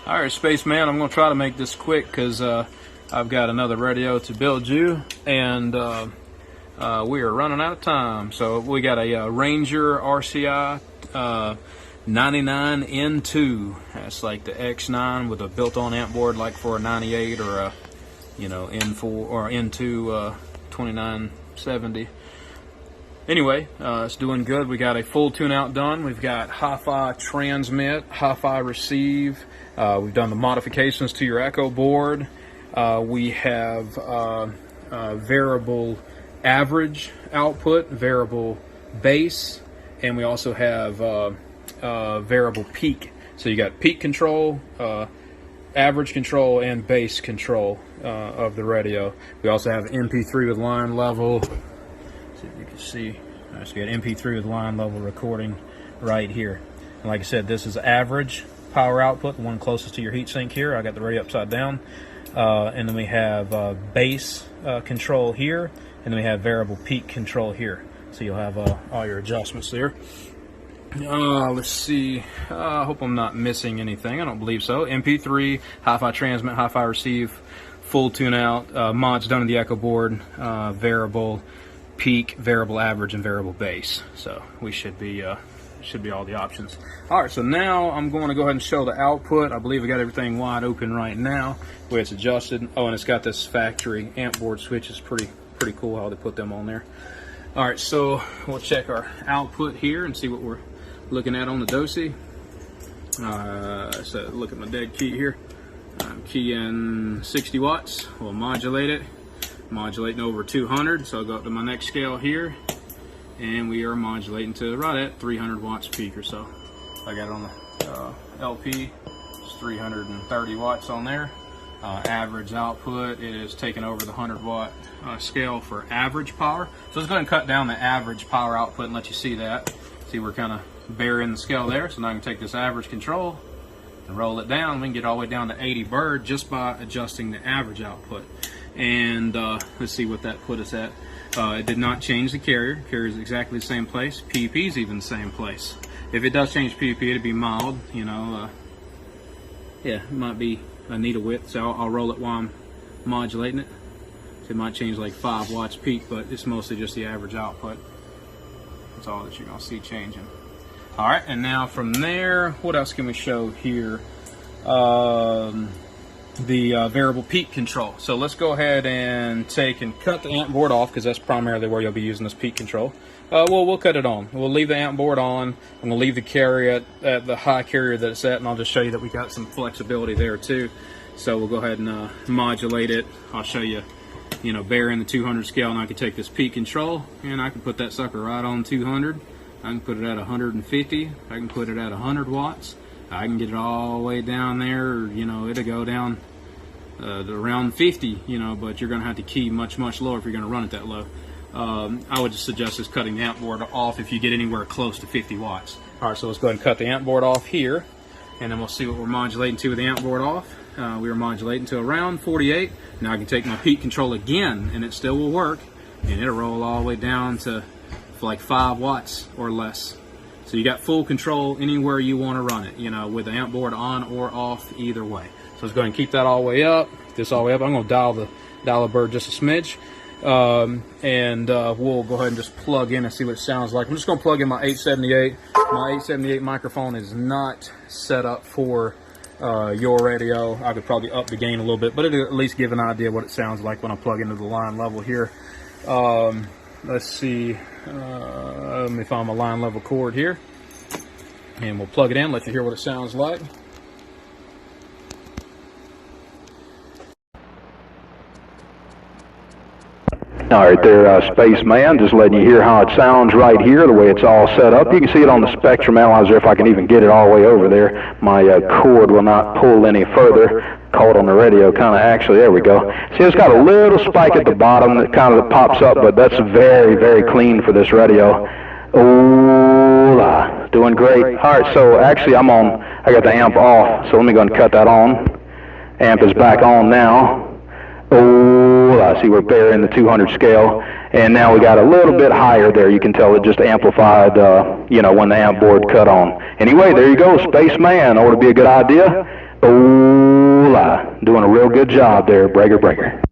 Alright, Spaceman, I'm going to try to make this quick because I've got another radio to build you, and we are running out of time. So we got a Ranger RCI99N2. That's like the X9 with a built-on amp board, like for a 98 or a N4 or N2 2970. Anyway, it's doing good. We got a full tune-out done. We've got hi-fi transmit, hi-fi receive. We've done the modifications to your echo board. We have variable average output, variable bass, and we also have variable peak. So you got peak control, average control, and bass control of the radio. We also have MP3 with line level. See if you can see. So you got MP3 with line level recording right here. And like I said, this is average power output, the one closest to your heatsink here. I got the radio upside down. And then we have bass control here, and then we have variable peak control here. So you'll have all your adjustments there. Let's see. I hope I'm not missing anything. I don't believe so. MP3, hi-fi transmit, hi-fi receive, full tune-out, mods done in the echo board, variable peak, variable average, and variable bass. So we should be all the options. Alright, so now I'm going to go ahead and show the output. I believe I got everything wide open right now, the way it's adjusted. Oh, and it's got this factory amp board switch. It's pretty cool how they put them on there. Alright, so we'll check our output here and see what we're looking at on the DOSI. So look at my dead key here. I'm keying 60 watts. We'll modulate it. Modulating over 200, so I'll go up to my next scale here, and we are modulating to right at 300 watts peak or so. I got it on the LP. It's 330 watts on there. Average output, it is taking over the 100 watt scale for average power. So let's go ahead and cut down the average power output and let you see that. See, we're kind of burying the scale there. So now I can take this average control and roll it down. We can get all the way down to 80 bird just by adjusting the average output. And let's see what that put us at. It did not change the carrier. Carrier is exactly the same place. PEP is even the same place. If it does change PEP, it'd be mild. Yeah, it might be a needle width. So I'll roll it while I'm modulating it. So it might change like 5 watts peak, but it's mostly just the average output. That's all that you're gonna see changing. All right, and now from there, what else can we show here? The variable peak control. So let's go ahead and take and cut the amp board off, because that's primarily where you'll be using this peak control. We'll cut it on. We'll leave the amp board on. I'm going to leave the carrier at the high carrier that it's at, and I'll just show you that we got some flexibility there too. So we'll go ahead and modulate it. I'll show you, burying the 200 scale, and I can take this peak control and I can put that sucker right on 200. I can put it at 150. I can put it at 100 watts. I can get it all the way down there, it'll go down around 50, but you're going to have to key much lower if you're going to run it that low. I would just suggest just cutting the amp board off if you get anywhere close to 50 watts. Alright, so let's go ahead and cut the amp board off here, and then we'll see what we're modulating to with the amp board off. We were modulating to around 48. Now I can take my peak control again, and it still will work, and it'll roll all the way down to like 5 watts or less. So you got full control anywhere you want to run it, with the amp board on or off, either way. So let's go ahead and keep that all the way up, this all the way up. I'm going to dial the bird just a smidge, and we'll go ahead and just plug in and see what it sounds like. I'm just going to plug in my 878. My 878 microphone is not set up for your radio. I could probably up the gain a little bit, but it'll at least give an idea what it sounds like when I plug into the line level here. Let's see. Let me find my line level cord here, and we'll plug it in, let you hear what it sounds like. All right there, Spaceman, just letting you hear how it sounds right here, the way it's all set up. You can see it on the spectrum analyzer if I can even get it all the way over there. My cord will not pull any further. Caught on the radio, actually, there we go. See, it's got a little spike at the bottom that kind of pops up, but that's very clean for this radio. Oh, doing great. All right, so actually I got the amp off, so let me go and cut that on. Amp is back on now. Oh, I see we're burying the 200 scale, and now we got a little bit higher there. You can tell it just amplified, when the amp board cut on. Anyway, there you go, Spaceman. Ought to be a good idea. Hola. Doing a real good job there, breaker.